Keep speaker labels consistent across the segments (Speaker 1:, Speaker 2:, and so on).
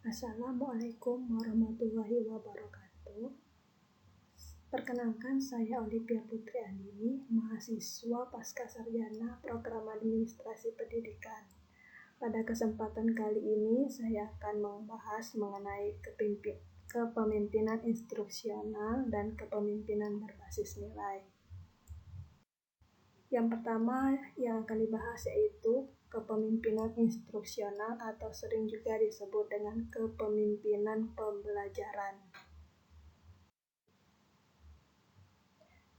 Speaker 1: Assalamualaikum warahmatullahi wabarakatuh. Perkenalkan, saya Olivia Putri Andini, mahasiswa Pascasarjana Program Administrasi Pendidikan. Pada kesempatan kali ini, saya akan membahas mengenai kepemimpinan instruksional dan kepemimpinan berbasis nilai. Yang pertama yang akan dibahas yaitu kepemimpinan instruksional atau sering juga disebut dengan kepemimpinan pembelajaran.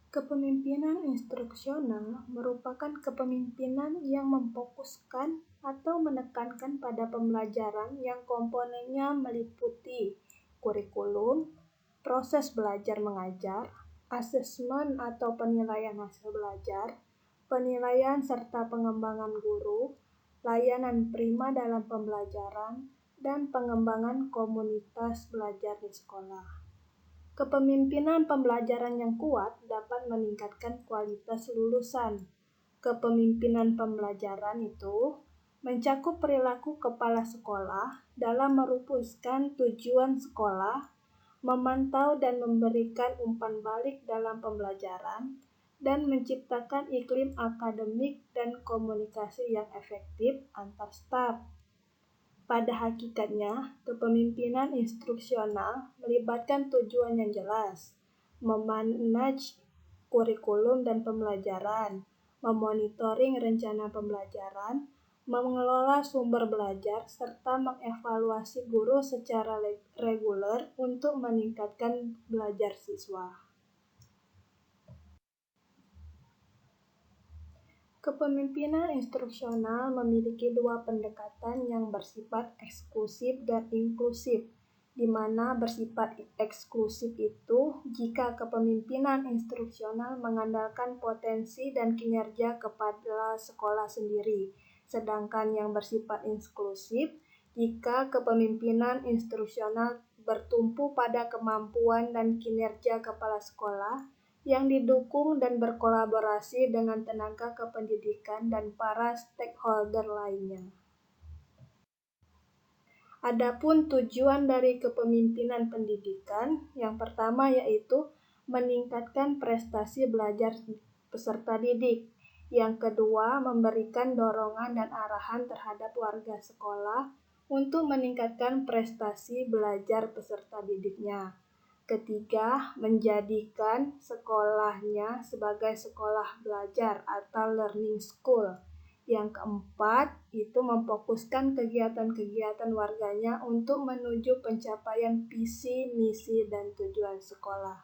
Speaker 1: Kepemimpinan instruksional merupakan kepemimpinan yang memfokuskan atau menekankan pada pembelajaran yang komponennya meliputi kurikulum, proses belajar mengajar, asesmen atau penilaian hasil belajar, penilaian serta pengembangan guru, layanan prima dalam pembelajaran, dan pengembangan komunitas belajar di sekolah. Kepemimpinan pembelajaran yang kuat dapat meningkatkan kualitas lulusan. Kepemimpinan pembelajaran itu mencakup perilaku kepala sekolah dalam merumuskan tujuan sekolah, memantau dan memberikan umpan balik dalam pembelajaran, dan menciptakan iklim akademik dan komunikasi yang efektif antar staf. Pada hakikatnya, kepemimpinan instruksional melibatkan tujuan yang jelas, memanage kurikulum dan pembelajaran, memonitoring rencana pembelajaran, mengelola sumber belajar, serta mengevaluasi guru secara reguler untuk meningkatkan belajar siswa. Kepemimpinan instruksional memiliki dua pendekatan yang bersifat eksklusif dan inklusif, di mana bersifat eksklusif itu jika kepemimpinan instruksional mengandalkan potensi dan kinerja kepala sekolah sendiri, sedangkan yang bersifat inklusif jika kepemimpinan instruksional bertumpu pada kemampuan dan kinerja kepala sekolah yang didukung dan berkolaborasi dengan tenaga kependidikan dan para stakeholder lainnya. Adapun tujuan dari kepemimpinan pendidikan, yang pertama yaitu meningkatkan prestasi belajar peserta didik. Yang kedua, memberikan dorongan dan arahan terhadap warga sekolah untuk meningkatkan prestasi belajar peserta didiknya. Ketiga, menjadikan sekolahnya sebagai sekolah belajar atau learning school. Yang keempat, itu memfokuskan kegiatan-kegiatan warganya untuk menuju pencapaian visi, misi, dan tujuan sekolah.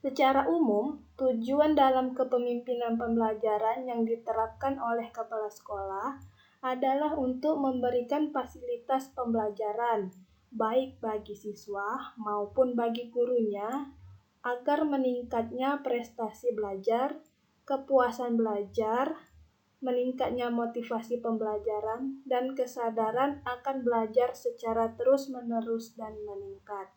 Speaker 1: Secara umum, tujuan dalam kepemimpinan pembelajaran yang diterapkan oleh kepala sekolah adalah untuk memberikan fasilitas pembelajaran, baik bagi siswa maupun bagi gurunya, agar meningkatnya prestasi belajar, kepuasan belajar, meningkatnya motivasi pembelajaran, dan kesadaran akan belajar secara terus-menerus dan meningkat.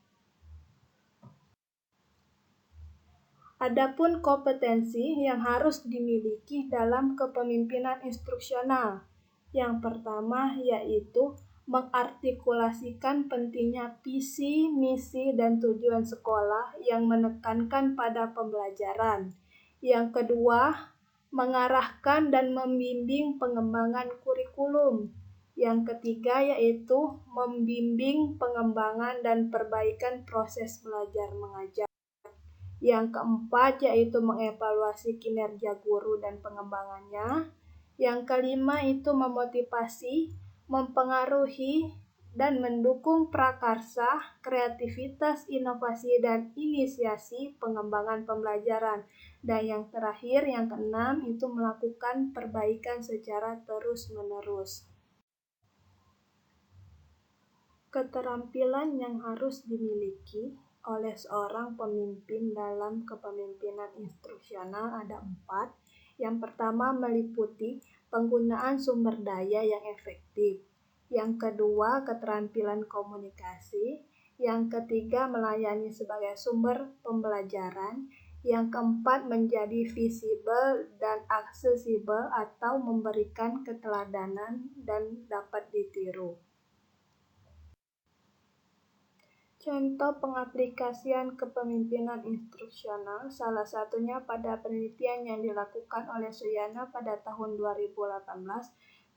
Speaker 1: Adapun kompetensi yang harus dimiliki dalam kepemimpinan instruksional. Yang pertama yaitu mengartikulasikan pentingnya visi, misi, dan tujuan sekolah yang menekankan pada pembelajaran. Yang kedua, mengarahkan dan membimbing pengembangan kurikulum. Yang ketiga yaitu membimbing pengembangan dan perbaikan proses belajar mengajar. Yang keempat yaitu mengevaluasi kinerja guru dan pengembangannya. Yang kelima itu memotivasi, mempengaruhi, dan mendukung prakarsa, kreativitas, inovasi, dan inisiasi pengembangan pembelajaran. Dan yang terakhir, yang keenam, itu melakukan perbaikan secara terus-menerus. Keterampilan yang harus dimiliki oleh seorang pemimpin dalam kepemimpinan instruksional ada 4. Yang pertama meliputi penggunaan sumber daya yang efektif. Yang kedua, keterampilan komunikasi. Yang ketiga, melayani sebagai sumber pembelajaran. Yang keempat, menjadi visible dan aksesibel atau memberikan keteladanan dan dapat ditiru. Contoh pengaplikasian kepemimpinan instruksional salah satunya pada penelitian yang dilakukan oleh Suyana pada tahun 2018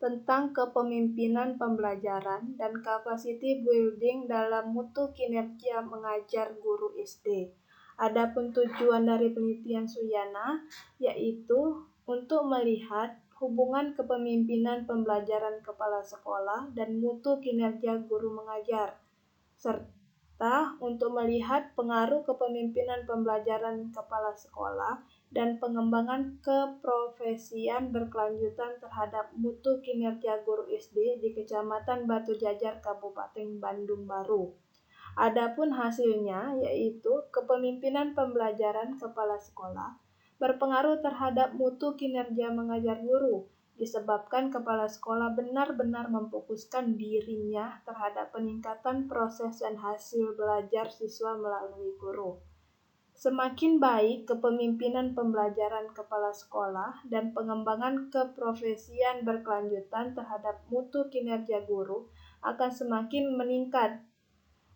Speaker 1: tentang kepemimpinan pembelajaran dan capacity building dalam mutu kinerja mengajar guru SD. Adapun tujuan dari penelitian Suyana yaitu untuk melihat hubungan kepemimpinan pembelajaran kepala sekolah dan mutu kinerja guru mengajar, serta untuk melihat pengaruh kepemimpinan pembelajaran kepala sekolah dan pengembangan keprofesian berkelanjutan terhadap mutu kinerja guru SD di Kecamatan Batu Jajar, Kabupaten Bandung Baru. Adapun hasilnya yaitu kepemimpinan pembelajaran kepala sekolah berpengaruh terhadap mutu kinerja mengajar guru, disebabkan kepala sekolah benar-benar memfokuskan dirinya terhadap peningkatan proses dan hasil belajar siswa melalui guru. Semakin baik kepemimpinan pembelajaran kepala sekolah dan pengembangan keprofesian berkelanjutan terhadap mutu kinerja guru akan semakin meningkat.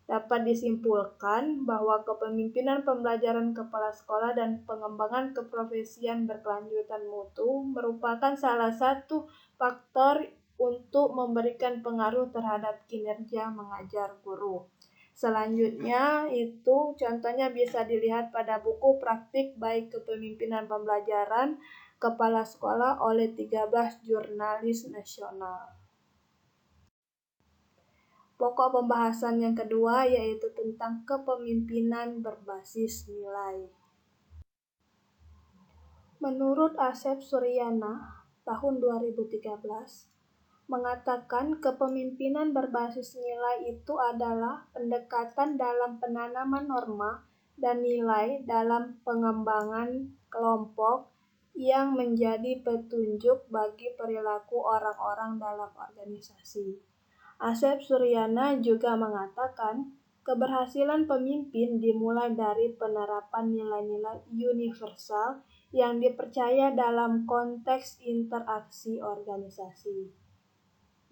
Speaker 1: Dapat disimpulkan bahwa kepemimpinan pembelajaran kepala sekolah dan pengembangan keprofesian berkelanjutan mutu merupakan salah satu faktor untuk memberikan pengaruh terhadap kinerja mengajar guru. Selanjutnya itu contohnya bisa dilihat pada buku praktik baik kepemimpinan pembelajaran kepala sekolah oleh 13 jurnalis nasional. Pokok pembahasan yang kedua yaitu tentang kepemimpinan berbasis nilai. Menurut Asep Suryana tahun 2013 mengatakan kepemimpinan berbasis nilai itu adalah pendekatan dalam penanaman norma dan nilai dalam pengembangan kelompok yang menjadi petunjuk bagi perilaku orang-orang dalam organisasi. Asep Suryana juga mengatakan keberhasilan pemimpin dimulai dari penerapan nilai-nilai universal yang dipercaya dalam konteks interaksi organisasi.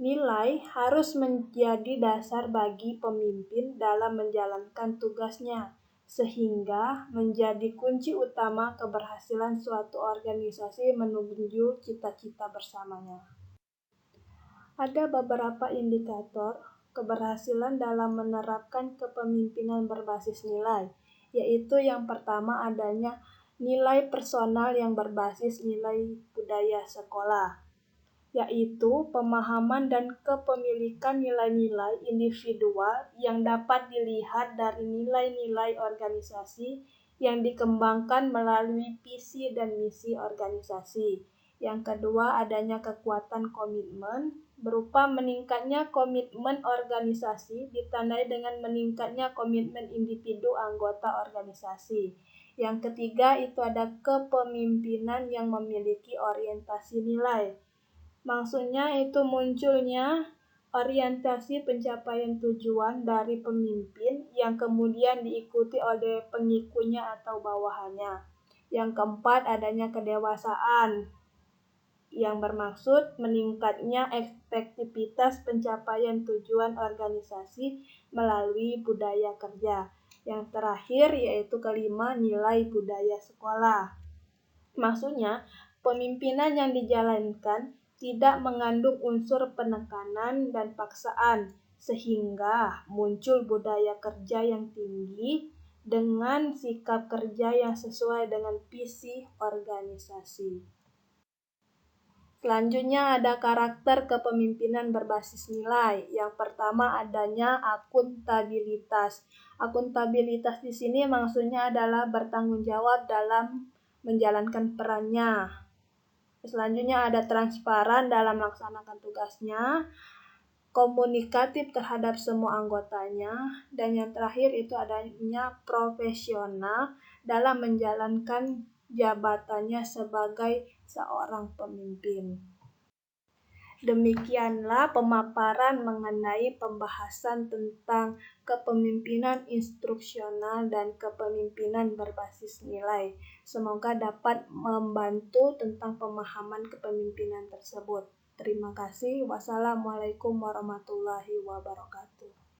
Speaker 1: Nilai harus menjadi dasar bagi pemimpin dalam menjalankan tugasnya, sehingga menjadi kunci utama keberhasilan suatu organisasi menuju cita-cita bersamanya. Ada beberapa indikator keberhasilan dalam menerapkan kepemimpinan berbasis nilai, yaitu yang pertama adanya nilai personal yang berbasis nilai budaya sekolah, yaitu pemahaman dan kepemilikan nilai-nilai individual yang dapat dilihat dari nilai-nilai organisasi yang dikembangkan melalui visi dan misi organisasi. Yang kedua, adanya kekuatan komitmen berupa meningkatnya komitmen organisasi ditandai dengan meningkatnya komitmen individu anggota organisasi. Yang ketiga, itu ada kepemimpinan yang memiliki orientasi nilai. Maksudnya itu munculnya orientasi pencapaian tujuan dari pemimpin yang kemudian diikuti oleh pengikutnya atau bawahannya. Yang keempat, adanya kedewasaan yang bermaksud meningkatnya efektivitas pencapaian tujuan organisasi melalui budaya kerja. Yang terakhir yaitu kelima, nilai budaya sekolah. Maksudnya, pemimpinan yang dijalankan tidak mengandung unsur penekanan dan paksaan, sehingga muncul budaya kerja yang tinggi dengan sikap kerja yang sesuai dengan visi organisasi. Selanjutnya ada karakter kepemimpinan berbasis nilai. Yang pertama adanya akuntabilitas. Akuntabilitas di sini maksudnya adalah bertanggung jawab dalam menjalankan perannya. Selanjutnya ada transparan dalam melaksanakan tugasnya, komunikatif terhadap semua anggotanya, dan yang terakhir itu adanya profesional dalam menjalankan jabatannya sebagai seorang pemimpin. Demikianlah pemaparan mengenai pembahasan tentang kepemimpinan instruksional dan kepemimpinan berbasis nilai. Semoga dapat membantu tentang pemahaman kepemimpinan tersebut. Terima kasih. Wassalamualaikum warahmatullahi wabarakatuh.